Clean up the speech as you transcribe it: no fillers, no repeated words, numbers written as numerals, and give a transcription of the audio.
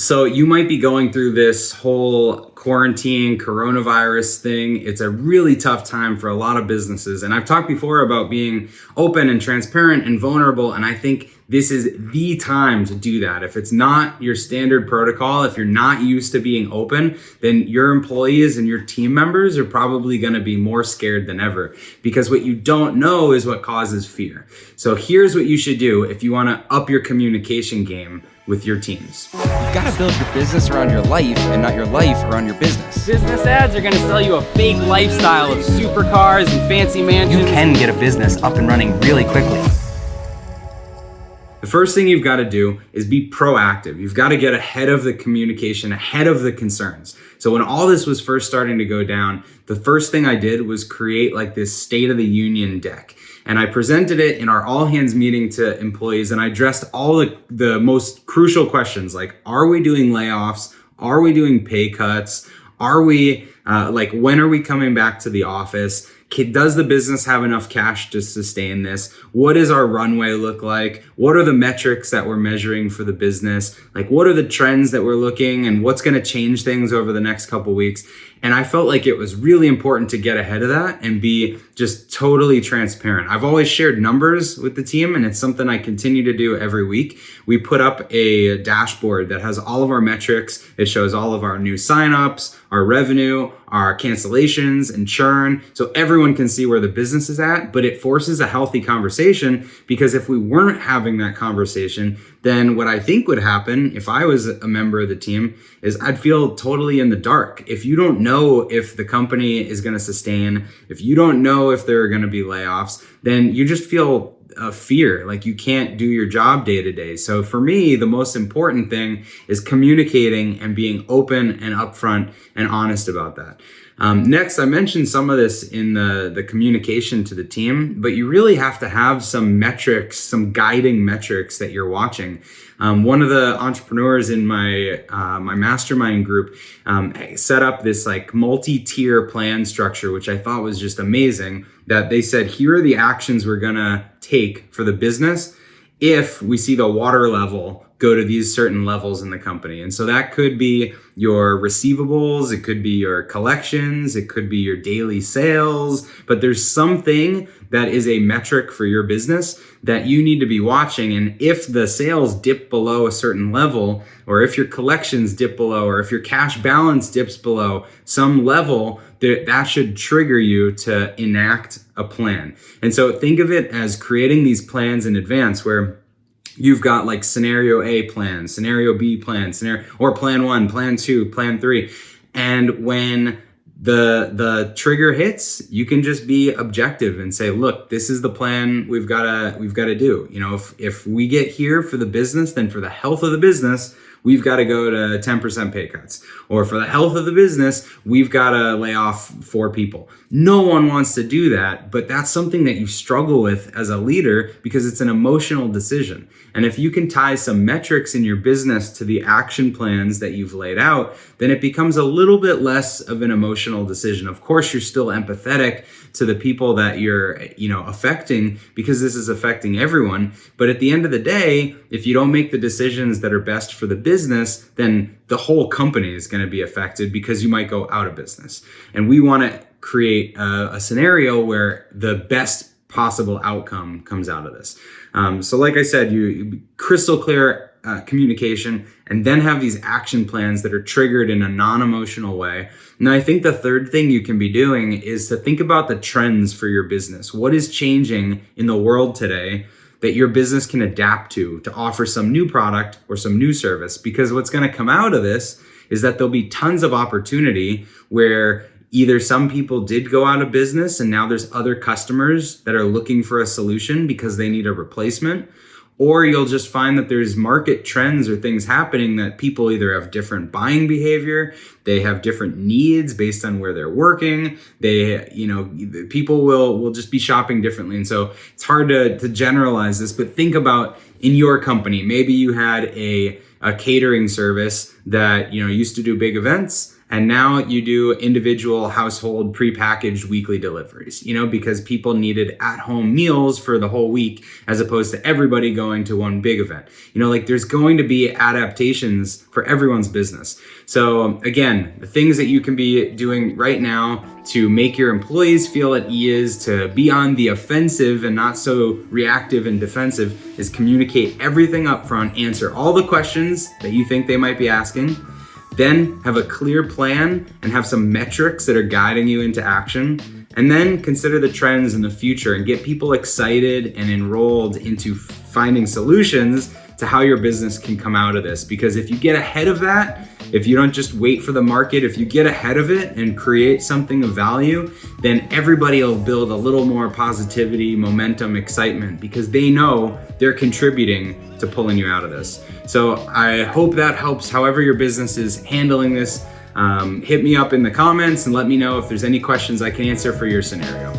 So you might be going through this whole quarantine coronavirus thing. It's a really tough time for a lot of businesses. And I've talked before about being open and transparent and vulnerable. And I think this is the time to do that. If it's not your standard protocol, if you're not used to being open, then your employees and your team members are probably going to be more scared than ever, because what you don't know is what causes fear. So here's what you should do if you want to up your communication game with your teams. You've got to build your business around your life and not your life around your business. Business ads are going to sell you a fake lifestyle of supercars and fancy mansions. You can get a business up and running really quickly. The first thing you've got to do is be proactive. You've got to get ahead of the communication, ahead of the concerns. So when all this was first starting to go down, the first thing I did was create like this State of the Union deck. And I presented it in our all hands meeting to employees, and I addressed all the most crucial questions, like, are we doing layoffs? Are we doing pay cuts? Are we, when are we coming back to the office? Does the business have enough cash to sustain this? What does our runway look like? What are the metrics that we're measuring for the business? Like, what are the trends that we're looking, and what's going to change things over the next couple weeks? And I felt like it was really important to get ahead of that and be just totally transparent. I've always shared numbers with the team, and it's something I continue to do every week. We put up a dashboard that has all of our metrics. It shows all of our new signups, our revenue, our cancellations and churn, so everyone can see where the business is at. But it forces a healthy conversation, because if we weren't having that conversation, then what I think would happen if I was a member of the team is I'd feel totally in the dark. If you don't know if the company is going to sustain, if you don't know if there are going to be layoffs, then you just feel fear, like you can't do your job day to day. So for me, the most important thing is communicating and being open and upfront and honest about that. Next, I mentioned some of this in the communication to the team, but you really have to have some metrics, some guiding metrics that you're watching. One of the entrepreneurs in my mastermind group set up this like multi-tier plan structure, which I thought was just amazing. That they said, here are the actions we're gonna take for the business if we see the water level go to these certain levels in the company. And so that could be your receivables, it could be your collections, it could be your daily sales, but there's something that is a metric for your business that you need to be watching. And if the sales dip below a certain level, or if your collections dip below, or if your cash balance dips below some level, that should trigger you to enact a plan. And so think of it as creating these plans in advance, where you've got like scenario A plan, scenario B plan, or plan 1, plan 2, plan 3. And when the trigger hits, you can just be objective and say, look, this is the plan we've got to do. You know, if we get here for the business, then for the health of the business, we've got to go to 10% pay cuts. Or for the health of the business, we've got to lay off 4 people. No one wants to do that, but that's something that you struggle with as a leader, because it's an emotional decision. And if you can tie some metrics in your business to the action plans that you've laid out, then it becomes a little bit less of an emotional decision. Of course, you're still empathetic to the people that you're, affecting, because this is affecting everyone. But at the end of the day, if you don't make the decisions that are best for the business, then the whole company is going to be affected, because you might go out of business. And we want to create a scenario where the best possible outcome comes out of this. So like I said, you crystal clear communication, and then have these action plans that are triggered in a non-emotional way. And I think the third thing you can be doing is to think about the trends for your business. What is changing in the world today that your business can adapt to offer some new product or some new service? Because what's going to come out of this is that there'll be tons of opportunity where either some people did go out of business and now there's other customers that are looking for a solution because they need a replacement, or you'll just find that there's market trends or things happening that people either have different buying behavior, they have different needs based on where they're working, people will just be shopping differently. And so it's hard to generalize this, but think about in your company, maybe you had a catering service that used to do big events, And now you do individual household prepackaged weekly deliveries, because people needed at-home meals for the whole week as opposed to everybody going to one big event. There's going to be adaptations for everyone's business. So again, the things that you can be doing right now to make your employees feel at ease, to be on the offensive and not so reactive and defensive, is communicate everything up front, answer all the questions that you think they might be asking, then have a clear plan and have some metrics that are guiding you into action. And then consider the trends in the future and get people excited and enrolled into finding solutions to how your business can come out of this. Because if you get ahead of that, if you don't just wait for the market, if you get ahead of it and create something of value, then everybody will build a little more positivity, momentum, excitement, because they know they're contributing to pulling you out of this. So I hope that helps however your business is handling this. Hit me up in the comments and let me know if there's any questions I can answer for your scenario.